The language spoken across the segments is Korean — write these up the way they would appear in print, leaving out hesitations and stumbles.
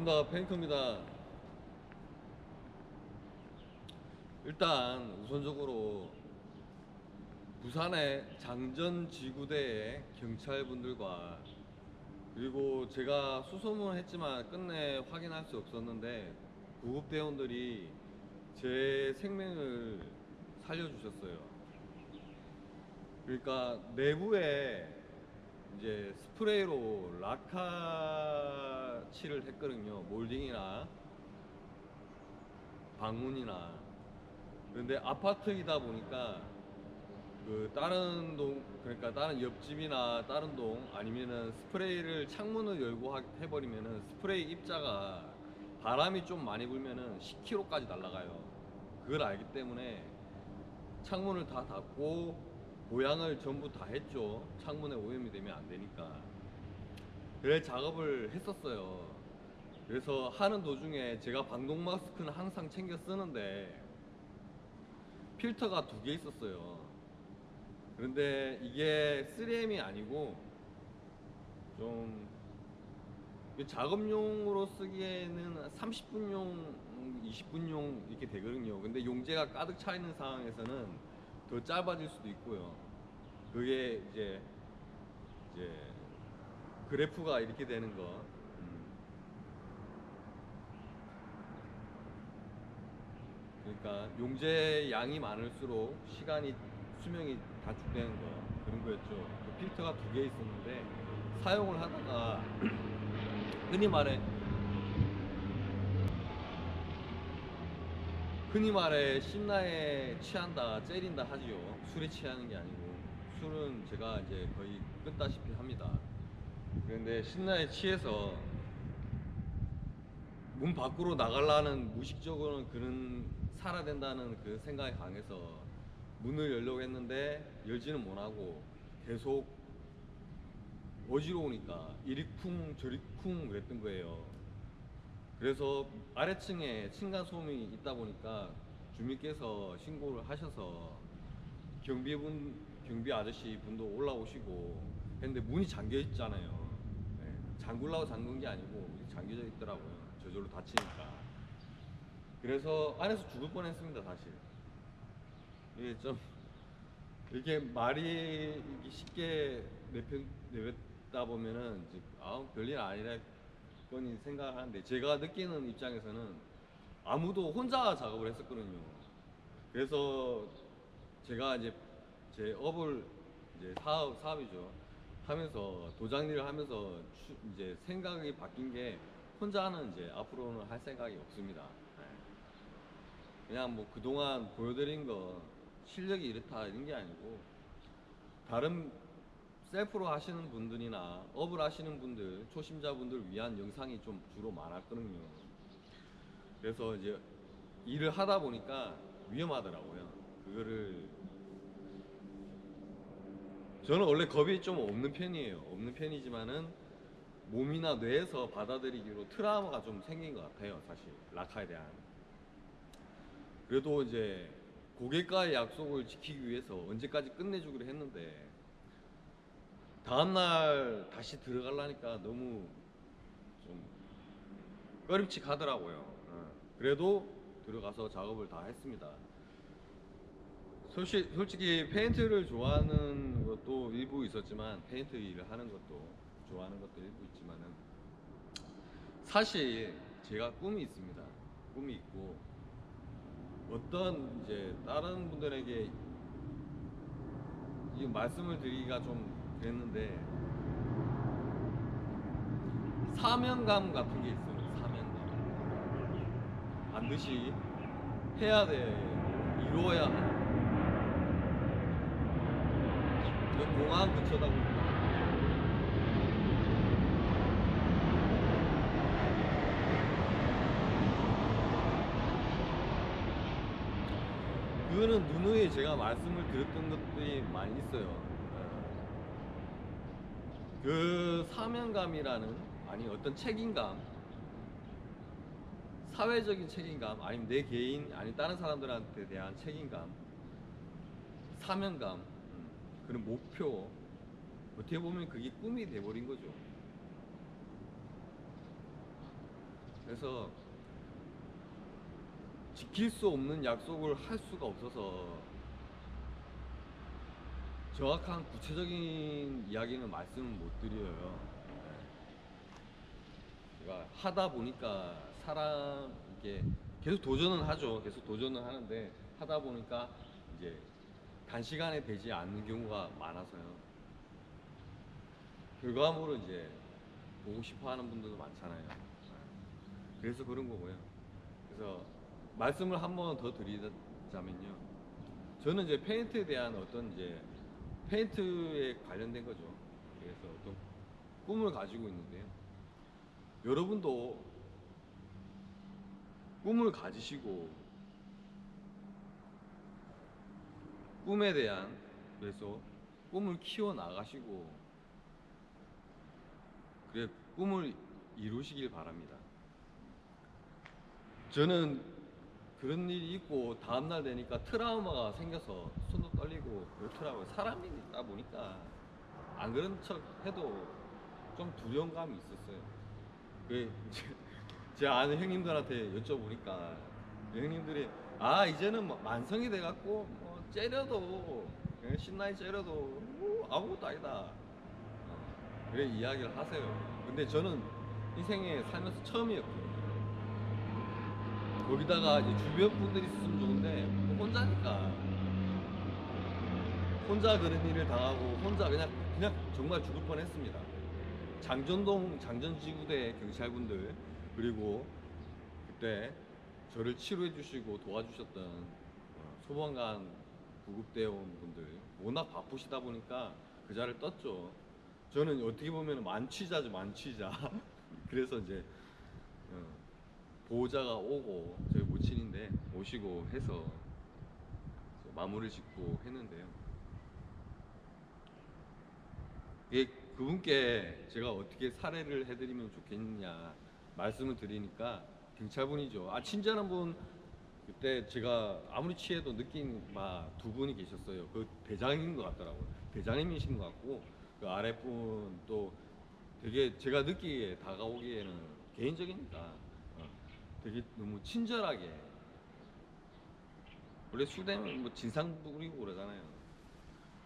반갑습니다. 페인커입니다. 일단 우선적으로 부산의 장전지구대의 경찰분들과, 그리고 제가 수소문했지만 끝내 확인할 수 없었는데 구급대원들이 제 생명을 살려주셨어요. 그러니까 내부에 이제 스프레이로 라카 칠을 했거든요. 몰딩이나 방문이나. 그런데 아파트이다 보니까 그 다른 동, 그러니까 다른 옆집이나 다른 동 아니면은 스프레이를 창문을 열고 해버리면은 스프레이 입자가 바람이 좀 많이 불면은 10km까지 날아가요. 그걸 알기 때문에 창문을 다 닫고 보양을 전부 다 했죠. 창문에 오염이 되면 안 되니까. 그래 작업을 했었어요. 그래서 하는 도중에 제가 방독 마스크는 항상 챙겨 쓰는데 필터가 두 개 있었어요. 그런데 이게 3M이 아니고 좀 작업용으로 쓰기에는 30분용, 20분용 이렇게 되거든요. 근데 용제가 가득 차 있는 상황에서는 더 짧아질 수도 있고요. 그게 이제 그래프가 이렇게 되는 거. 그러니까 용제 양이 많을수록 시간이 수명이 단축되는 거, 그런 거였죠. 그 필터가 두 개 있었는데 사용을 하다가 흔히 말해 흔히 말해 신나에 취한다, 째린다 하지요. 술에 취하는 게 아니고, 술은 제가 이제 거의 끊다시피 합니다. 그런데 신나에 취해서 문 밖으로 나가려는, 무의식적으로는 그런 살아야 된다는 그 생각이 강해서 문을 열려고 했는데 열지는 못하고 계속 어지러우니까 이리 쿵 저리 쿵 그랬던 거예요. 그래서 아래층에 층간소음이 있다 보니까 주민께서 신고를 하셔서 경비 아저씨 분도 올라오시고 했는데 문이 잠겨 있잖아요. 네, 잠글라고 잠근 게 아니고 잠겨져 있더라고요. 저절로 닫히니까. 그래서 안에서 죽을 뻔했습니다, 사실. 이게 좀 이렇게 말이 쉽게 내뱉다 보면은 이제 별일 아니라 거니 생각하는데, 제가 느끼는 입장에서는 아무도 혼자 작업을 했었거든요. 그래서 제가 이제 제 업을 이제 사업이죠. 하면서 도장 일을 하면서 이제 생각이 바뀐 게, 혼자는 이제 앞으로는 할 생각이 없습니다. 네. 그냥 뭐 그동안 보여드린 거 실력이 이렇다 이런 게 아니고, 다른 셀프로 하시는 분들이나 업을 하시는 분들, 초심자분들 위한 영상이 좀 주로 많았거든요. 그래서 이제 일을 하다 보니까 위험하더라고요. 그거를, 저는 원래 겁이 좀 없는 편이에요. 없는 편이지만은 몸이나 뇌에서 받아들이기로 트라우마가 좀 생긴 것 같아요, 사실 라카에 대한. 그래도 이제 고객과의 약속을 지키기 위해서 언제까지 끝내주기로 했는데 다음날 다시 들어가려니까 너무 좀 꺼림칙하더라고요. 그래도 들어가서 작업을 다 했습니다. 솔직히 페인트를 좋아하는 것도 일부 있었지만, 페인트 일을 하는 것도 좋아하는 것도 일부 있지만은, 사실 제가 꿈이 있습니다. 꿈이 있고, 어떤 이제 다른 분들에게 이 말씀을 드리기가 좀 그랬는데, 사명감 같은 게 있어요. 사명감. 반드시 해야 돼, 이루어야 하는. 그 공항 근처다 보니까 그거는 누누이 제가 말씀을 드렸던 것들이 많이 있어요. 그 사명감이라는, 아니 어떤 책임감, 사회적인 책임감, 아니면 내 개인, 아니 다른 사람들한테 대한 책임감, 사명감, 그런 목표, 어떻게 보면 그게 꿈이 돼버린 거죠. 그래서 지킬 수 없는 약속을 할 수가 없어서 정확한 구체적인 이야기는 말씀을 못 드려요. 제가 하다 보니까 사람 이게 계속 도전은 하죠. 계속 도전은 하는데 하다 보니까 이제 단시간에 되지 않는 경우가 많아서요. 결과물을 이제 보고 싶어 하는 분들도 많잖아요. 그래서 그런 거고요. 그래서 말씀을 한 번 더 드리자면요. 저는 이제 페인트에 대한 어떤 이제 페인트에 관련된 거죠. 그래서 어떤 꿈을 가지고 있는데요. 여러분도 꿈을 가지시고 꿈에 대한 그래서 꿈을 키워 나가시고 그래 꿈을 이루시길 바랍니다. 저는 그런 일이 있고 다음날 되니까 트라우마가 생겨서 손도 떨리고 그렇더라고요. 사람이다 보니까 안 그런 척 해도 좀 두려운 감이 있었어요. 제 아는 형님들한테 여쭤보니까 형님들이 이제는 뭐 만성이 돼갖고 뭐 째려도 신나게 째려도 아무것도 아니다. 그래 이야기를 하세요. 근데 저는 인생에 살면서 처음이었거든요. 거기다가 이제 주변 분들이 있으면 좋은데 혼자니까 혼자 그런 일을 당하고 혼자 그냥 정말 죽을 뻔했습니다. 장전동 장전지구대 경찰분들 그리고 그때 저를 치료해 주시고 도와주셨던 소방관 구급대원분들 워낙 바쁘시다 보니까 그 자리를 떴죠. 저는 어떻게 보면 만취자죠, 만취자. 그래서 이제 어, 보호자가 오고 저희 모친인데 오시고 해서 마무리를 짓고 했는데요. 이게 그분께 제가 어떻게 사례를 해드리면 좋겠느냐 말씀을 드리니까 경찰분이죠. 친절한 분 그때 제가 아무리 취해도 느낀 두 분이 계셨어요. 그 대장인 것 같더라고요. 대장님이신 것 같고 그 아랫분 또 되게 제가 느끼기에 다가오기에는 개인적이니까 되게 너무 친절하게 원래 술 되면 뭐 진상 부리고 그러잖아요.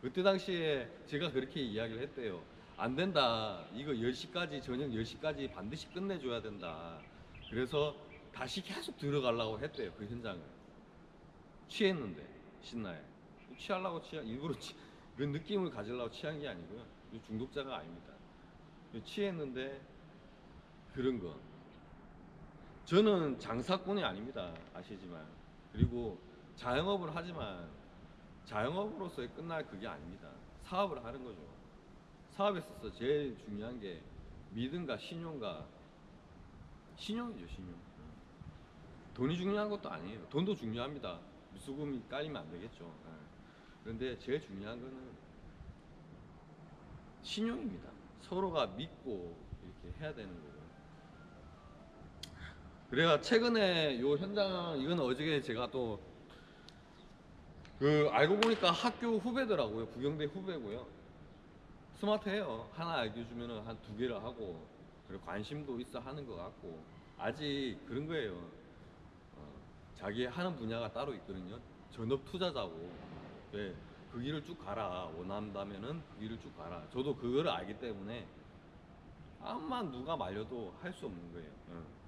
그때 당시에 제가 그렇게 이야기를 했대요. 안 된다. 이거 10시까지, 저녁 10시까지 반드시 끝내줘야 된다. 그래서 다시 계속 들어가려고 했대요. 그 현장을. 취했는데, 신나요. 취하려고 일부러 그런 느낌을 가지려고 취한 게 아니고요. 중독자가 아닙니다. 취했는데, 그런 거. 저는 장사꾼이 아닙니다. 아시지만. 그리고 자영업을 하지만 자영업으로서의 끝날 그게 아닙니다. 사업을 하는 거죠. 사업에 있어서 제일 중요한 게 믿음과 신용이죠, 신용. 돈이 중요한 것도 아니에요. 돈도 중요합니다. 수금이 깔리면 안 되겠죠. 그런데 제일 중요한 거는 신용입니다. 서로가 믿고 이렇게 해야 되는 거고. 그래가 최근에 요 현장 이건 어저께 제가 또 알고 보니까 학교 후배더라고요. 부경대 후배고요. 스마트해요. 하나 알려주면은 한 2개를 하고 그리고 관심도 있어 하는 것 같고 아직 그런 거예요. 자기 하는 분야가 따로 있거든요. 전업 투자자고 네, 그 길을 쭉 가라. 원한다면은 그 길을 쭉 가라. 저도 그거를 알기 때문에 암만 누가 말려도 할 수 없는 거예요.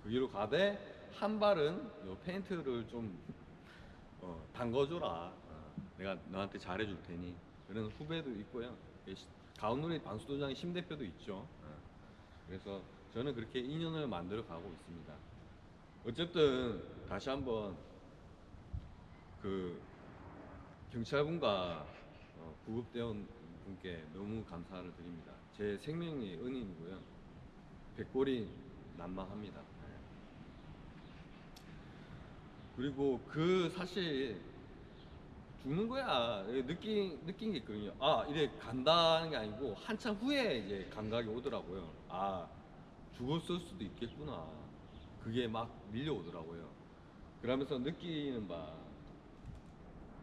그 길로 가되 한 발은 요 페인트를 좀 담궈줘라. 내가 너한테 잘해줄 테니 그런 후배도 있고요. 가온누리 방수도장 심대표도 있죠. 그래서 저는 그렇게 인연을 만들어 가고 있습니다. 어쨌든 다시 한번 그 경찰분과 구급대원 분께 너무 감사를 드립니다. 제 생명의 은인이고요. 백골이 난망합니다. 그리고 사실 죽는 거야. 느낀 게 있거든요. 이래 간다는 게 아니고 한참 후에 이제 감각이 오더라고요. 죽었을 수도 있겠구나. 그게 막 밀려오더라고요. 그러면서 느끼는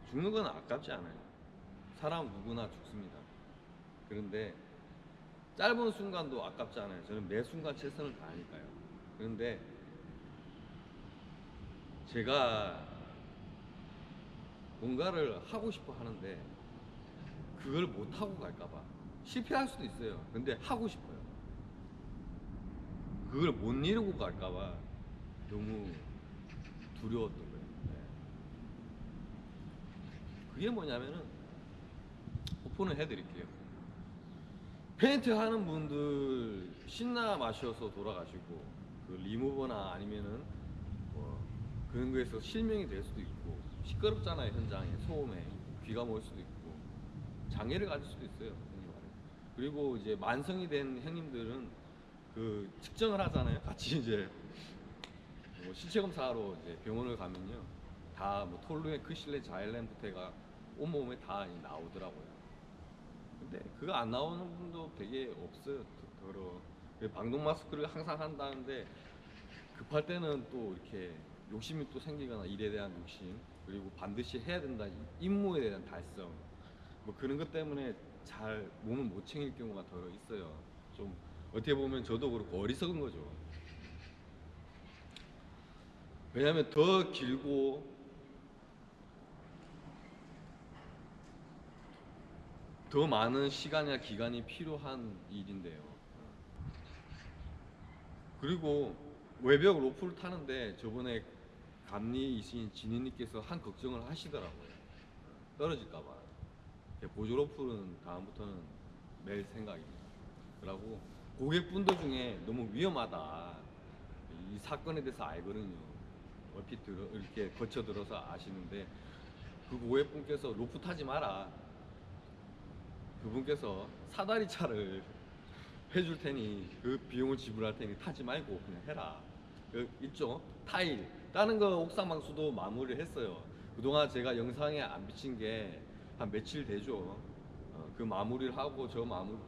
죽는 건 아깝지 않아요. 사람 누구나 죽습니다. 그런데 짧은 순간도 아깝지 않아요. 저는 매 순간 최선을 다하니까요. 그런데 제가 뭔가를 하고 싶어 하는데 그걸 못 하고 갈까봐 실패할 수도 있어요. 근데 하고 싶어요. 그걸 못 이루고 갈까봐 너무 두려웠던 거예요. 네. 그게 뭐냐면은 오픈을 해드릴게요. 페인트 하는 분들 신나 마셔서 돌아가시고 그 리무버나 아니면은 뭐 그런 거에서 실명이 될 수도 있고 시끄럽잖아요. 현장에 소음에 귀가 멀 수도 있고 장애를 가질 수도 있어요. 흔히 말해. 그리고 이제 만성이 된 형님들은 그 측정을 하잖아요. 같이 이제 뭐 신체 검사하러 이제 병원을 가면요, 다 뭐 톨루엔, 크실렌, 자일렌부터가 온몸에 다 나오더라고요. 근데 그거 안 나오는 분도 되게 없어요. 더러. 방독 마스크를 항상 한다는데 급할 때는 또 이렇게 욕심이 또 생기거나 일에 대한 욕심, 그리고 반드시 해야 된다 임무에 대한 달성, 뭐 그런 것 때문에 잘 몸을 못 챙길 경우가 더 있어요. 좀 어떻게 보면 저도 그렇고 어리석은 거죠. 왜냐하면 더 길고 더 많은 시간이나 기간이 필요한 일인데요. 그리고 외벽 로프를 타는데 저번에 감리이신 진희님께서 한 걱정을 하시더라고요. 떨어질까봐. 보조 로프는 다음부터는 멜 생각입니다. 그러고 고객분들 중에 너무 위험하다, 이 사건에 대해서 알거든요. 얼핏 이렇게 거쳐 들어서 아시는데 그 고객분께서 로프 타지 마라. 그분께서 사다리 차를 해줄 테니 그 비용을 지불할 테니 타지 말고 그냥 해라. 그 있죠? 타일. 다른 거 옥상 방수도 마무리를 했어요. 그동안 제가 영상에 안 비친 게 한 며칠 되죠. 그 마무리를 하고 저 마무리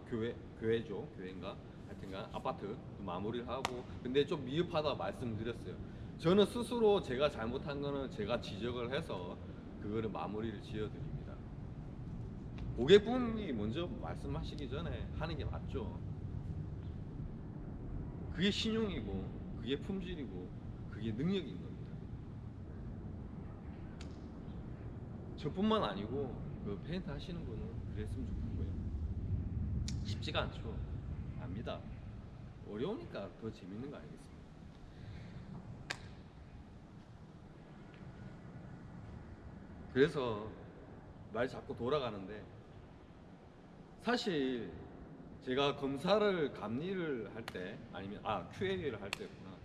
교회죠. 교회인가? 하여튼간 아파트 마무리를 하고, 근데 좀 미흡하다 말씀드렸어요. 저는 스스로 제가 잘못한 거는 제가 지적을 해서 그거를 마무리를 지어드립니다. 고객분이 먼저 말씀하시기 전에 하는 게 맞죠. 그게 신용이고 그게 품질이고 그게 능력인 겁니다. 저뿐만 아니고 그 페인트 하시는 분은 그랬으면 좋겠고요. 쉽지가 않죠. 압니다. 어려우니까 더 재밌는 거 아니겠습니까? 그래서 말 자꾸 돌아가는데, 사실 제가 검사를 감리를 할 때, 아니면 QA를 할 때구나,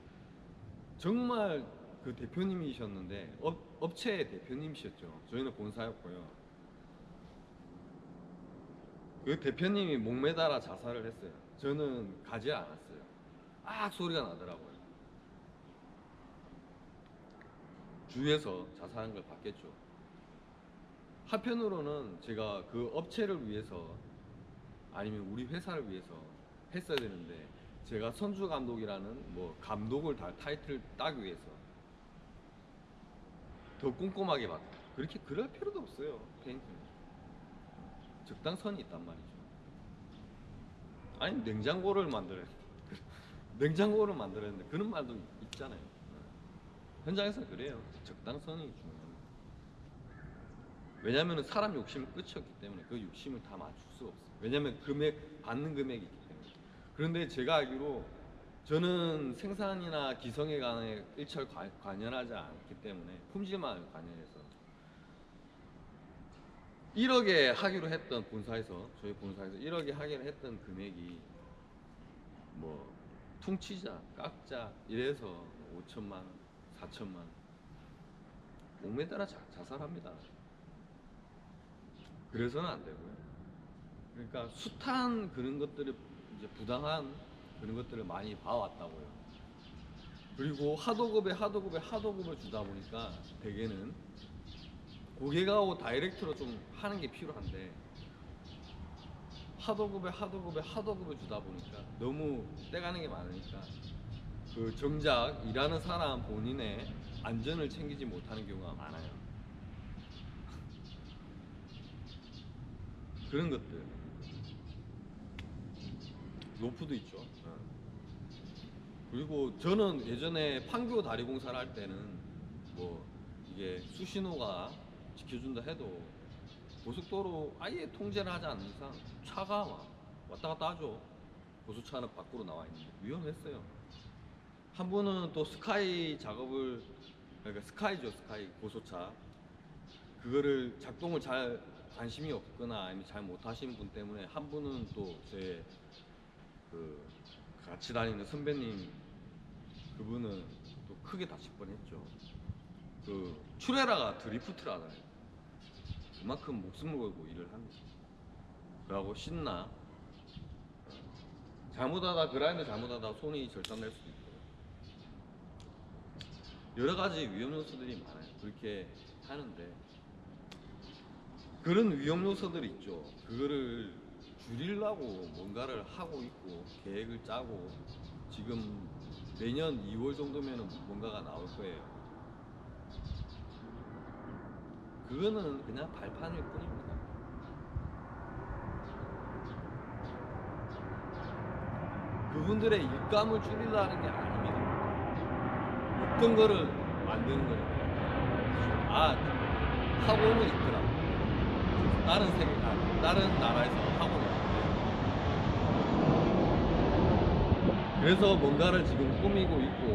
정말 그 대표님이셨는데 업체 대표님이셨죠. 저희는 본사였고요. 그 대표님이 목매달아 자살을 했어요. 저는 가지 않았어요. 소리가 나더라고요. 주위에서 자살한 걸 봤겠죠. 한편으로는 제가 그 업체를 위해서 아니면 우리 회사를 위해서 했어야 되는데, 제가 선주 감독이라는 뭐 감독을 달 타이틀 따기 위해서 더 꼼꼼하게 봤다. 그렇게 그럴 필요도 없어요. 페인트는 적당선이 있단 말이죠. 아니 냉장고를 만들어야 냉장고를 만들었는데 그런 말도 있잖아요. 현장에서 그래요. 적당선이 중요합니다. 왜냐하면 사람 욕심은 끝이 없기 때문에 그 욕심을 다 맞출 수가 없어요. 왜냐하면 받는 금액이 있기 때문에. 그런데 제가 알기로 저는 생산이나 기성에 관해 일철 관여하지 않기 때문에 품질만 관여해서 1억에 하기로 했던 본사에서, 저희 본사에서 1억에 하기로 했던 금액이 뭐 퉁치자 깎자 이래서 5천만 원, 4천만 원, 목매 따라 자살합니다. 그래서는 안 되고요. 그러니까 숱한 그런 것들을, 이제 부당한 그런 것들을 많이 봐왔다고요. 그리고 하도급을 주다 보니까 대개는 고객하고 다이렉트로 좀 하는 게 필요한데, 하도급을 주다 보니까 너무 떼가는 게 많으니까 그 정작 일하는 사람 본인의 안전을 챙기지 못하는 경우가 많아요. 그런 것들. 로프도 있죠. 그리고 저는 예전에 판교 다리공사를 할 때는 뭐 이게 수신호가 지켜준다 해도 고속도로 아예 통제를 하지 않는 이상 차가 막 왔다 갔다 하죠. 고속차는 밖으로 나와 있는데 위험했어요. 한 분은 또 스카이 작업을, 그러니까 스카이죠, 스카이 고속차, 그거를 작동을 잘 관심이 없거나 아니면 잘 못하시는 분 때문에 한 분은 또 제 그 같이 다니는 선배님, 그분은 또 크게 다칠 뻔했죠. 그 추레라가 드리프트라잖아요. 그만큼 목숨을 걸고 일을 합니다. 그러고 신나 잘못하다, 그라인더 잘못하다 손이 절단될 수도 있고 여러 가지 위험 요소들이 많아요. 그렇게 하는데 그런 위험 요소들이 있죠. 그거를 줄이려고 뭔가를 하고 있고 계획을 짜고 지금 내년 2월 정도면 뭔가가 나올 거예요. 그거는 그냥 발판일 뿐입니다. 그분들의 일감을 줄이려는 게 아닙니다. 없던 거를 만드는 거니까. 아, 학원은 있더라. 다른 세계, 다른 나라에서 학원이 있는데. 그래서 뭔가를 지금 꾸미고 있고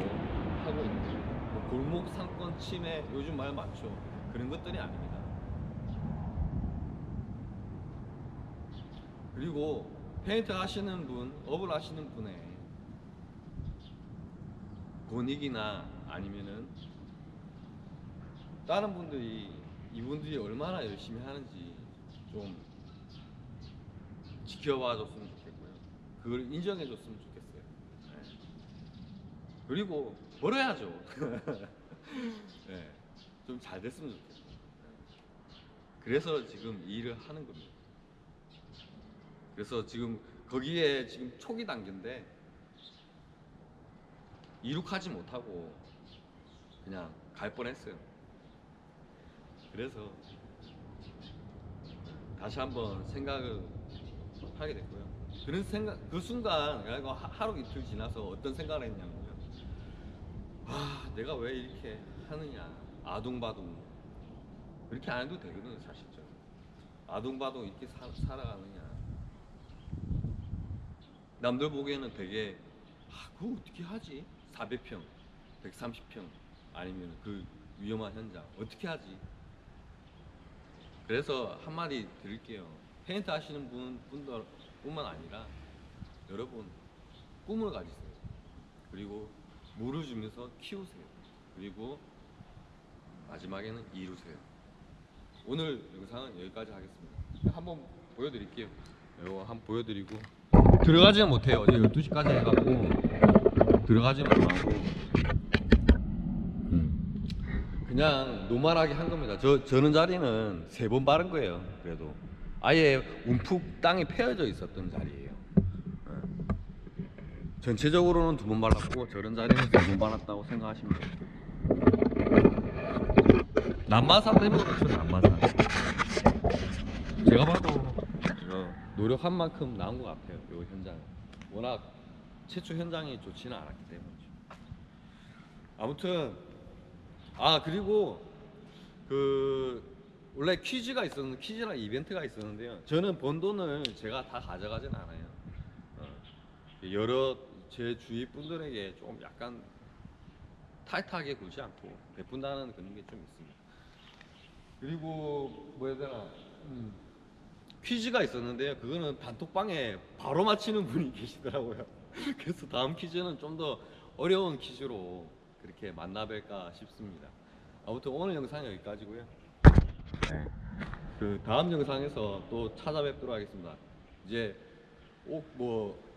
하고 있는 거예요. 뭐 골목 상권 침해, 요즘 말 많죠. 그런 것들이 아닙니다. 그리고 페인트 하시는 분, 업을 하시는 분의 권익이나 아니면은 다른 분들이 이분들이 얼마나 열심히 하는지 좀 지켜봐 줬으면 좋겠고요. 그걸 인정해 줬으면 좋겠어요. 네. 그리고 벌어야죠. 네. 좀 잘 됐으면 좋겠어요. 그래서 지금 이 일을 하는 겁니다. 그래서 지금 거기에 지금 초기 단계인데 이룩하지 못하고 그냥 갈 뻔했어요. 그래서 다시 한번 생각을 하게 됐고요. 그런 생각, 그 순간 그리고 하루 이틀 지나서 어떤 생각을 했냐면요. 아, 내가 왜 이렇게 하느냐. 아둥바둥. 그렇게 안 해도 되거든요, 사실죠. 아둥바둥 이렇게 살아가느냐. 남들 보기에는 되게, 아, 그거 어떻게 하지? 400평, 130평, 아니면 그 위험한 현장 어떻게 하지? 그래서 한마디 드릴게요. 페인트 하시는 분뿐만 아니라 여러분 꿈을 가지세요. 그리고 물을 주면서 키우세요. 그리고 마지막에는 이루세요. 오늘 영상은 여기까지 하겠습니다. 한번 보여드릴게요. 이거 한번 보여드리고 들어가지는 못해요. 어제 12시까지 해갖고 들어가지는 못하고 그냥 노멀하게 한 겁니다. 저는 자리는 3번 바른 거예요. 그래도 아예 움푹 땅이 패여져 있었던 자리예요. 전체적으로는 2번 발랐고 저런 자리는 3번 발랐다고 생각하시면 돼요. 남마산 때문에 그렇죠. 남마산 제가 봐도 노력한 만큼 나온 것 같아요. 이 현장은 워낙 최초 현장이 좋지는 않았기 때문이죠. 아무튼 그리고 그 원래 퀴즈랑 이벤트가 있었는데요. 저는 번 돈을 제가 다 가져가진 않아요. 여러 제 주위 분들에게 좀 약간 타이트하게 굴지 않고 베푼다는 그런 게 좀 있습니다. 그리고 뭐 해야 되나, 퀴즈가 있었는데요. 그거는 단톡방에 바로 맞히는 분이 계시더라고요. 그래서 다음 퀴즈는 좀 더 어려운 퀴즈로 그렇게 만나뵐까 싶습니다. 아무튼 오늘 영상은 여기까지고요. 네. 그 다음 영상에서 또 찾아뵙도록 하겠습니다. 이제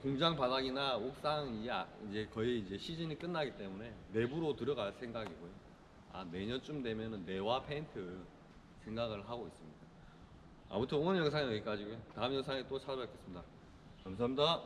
공장 바닥이나 옥상이 이제 거의 이제 시즌이 끝나기 때문에 내부로 들어갈 생각이고요. 내년쯤 되면은 내화 페인트 생각을 하고 있습니다. 아무튼 오늘 영상은 여기까지고요. 다음 영상에 또 찾아뵙겠습니다. 감사합니다.